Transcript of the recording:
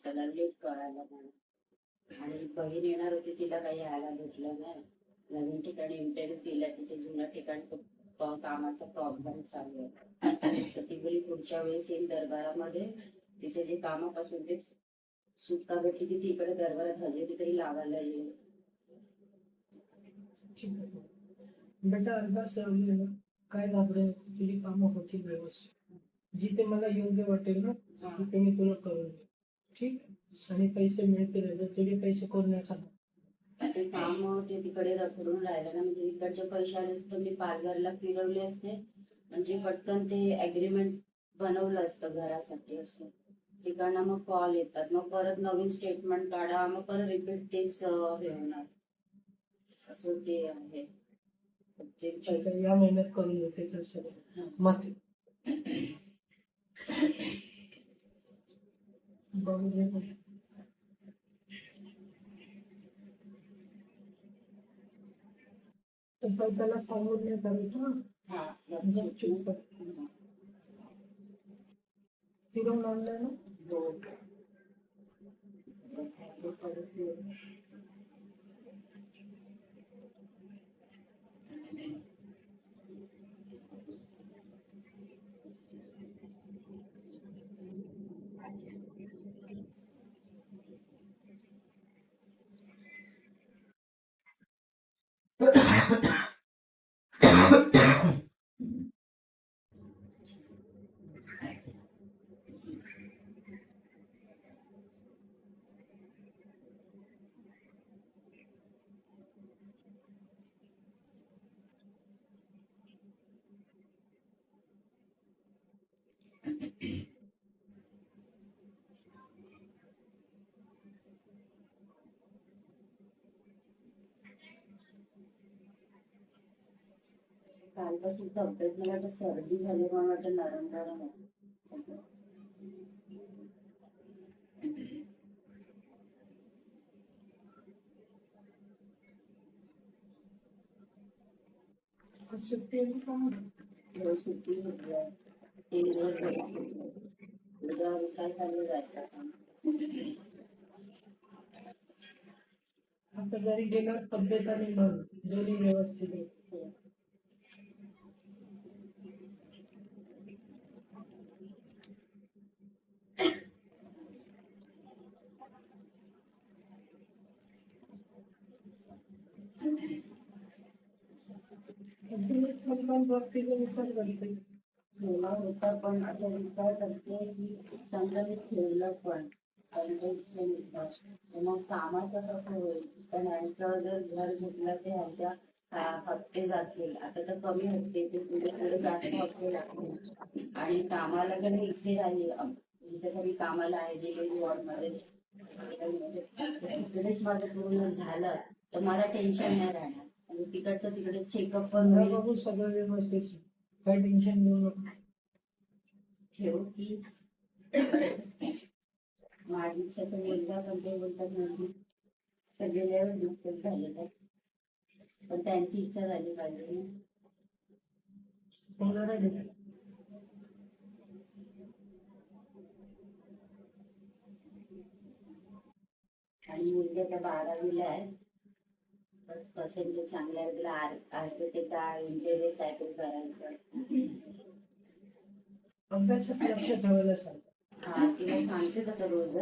चला लेट कळायला मला. आणि बहीण येणार होती, तिला काही यायला भेटलं नाही. नवीन ठिकाणी इंटरव्ह्यू दिला, तिथे जुन्या ठिकाणी कामाचा प्रॉब्लेम चालू आहे. तर ती बोली पुढच्या वेळेस येईल दरबारामध्ये, तिचे जे कामापासून ते सुटका भेटली की ती इकडे दरबारात हजेरी तरी लावायला येईल. बेटा अर्धा सर काय घाबरे, तुझी कामं होतील व्यवस्थित. जिथे मला योग्य वाटेल ना तिथे मी तुला करून देईन. ठीक आहे? आणि पैसे मिळतील, तुझे पैसे कोण नाही खाणार. ते काम ते तिकडे रखडून राहिलं ना, म्हणजे इकडचे पैसे आले असते मी पालघरला फिरवले असते, म्हणजे पटकन ते अग्रीमेंट बनवलं असतं घरासाठी. असं तिकडनं मग कॉल येतात, मग परत नवीन स्टेटमेंट काढा, मग परत रिपीट तेच हे होणार. असं ते आहे. या महिन्यात करून देते तर सगळं मग बघू दे. तर त्याला सांगून नाही करायचं ना, चुप फिरवून आणलंय ना. कालपासून तब्येत मला वाटतं सर्दी झाली, मला वाटतं नरम नरम आहे. सुट्टी आहे का? सुट्टी होती आहे, 3 दिवस झाले. उद्या काय चालू जायचं काम. आता जरी गेलं तब्येत आणि मन दोन्ही व्यवस्थित आहे. ठेवला होता, पण आता विचार करते की चांगलं मी ठेवलं पण मग कामाचं कसं होईल. पण ह्यांचं जर घर घेतलं ते ह्यांच्या हप्ते जातील. आता तर कमी हप्ते, ते पुढे पुढे जास्त हप्ते लागतील. आणि कामाला जर मी इथे राहिली, जिथे तरी कामाला आहे डिलिव्हरी वॉर्डमध्ये, तिकडेच माझं पूर्ण झालं तर मला टेन्शन नाही राहणार. आणि तिकडचं तिकडे चेकअप पण होईल. बघू सगळं व्यवस्थित, काही टेन्शन घेऊ नको. ठेवू की माझी इच्छा तर मुलगा, पण ते बोलतात म्हणजे सगळे लेवल डिस्कस झाले तर, पण त्यांची इच्छा झाली पाहिजे. आणि मुलगा त्या 12वीला आहे, पर्सेंटेज चांगले आहे, तिला आर्किटेक्ट इंजिनिअरिंग काहीतरी करायचं. अभ्यासात लक्ष ठेवायला सांग. हा, तिला सांगते तसं रोज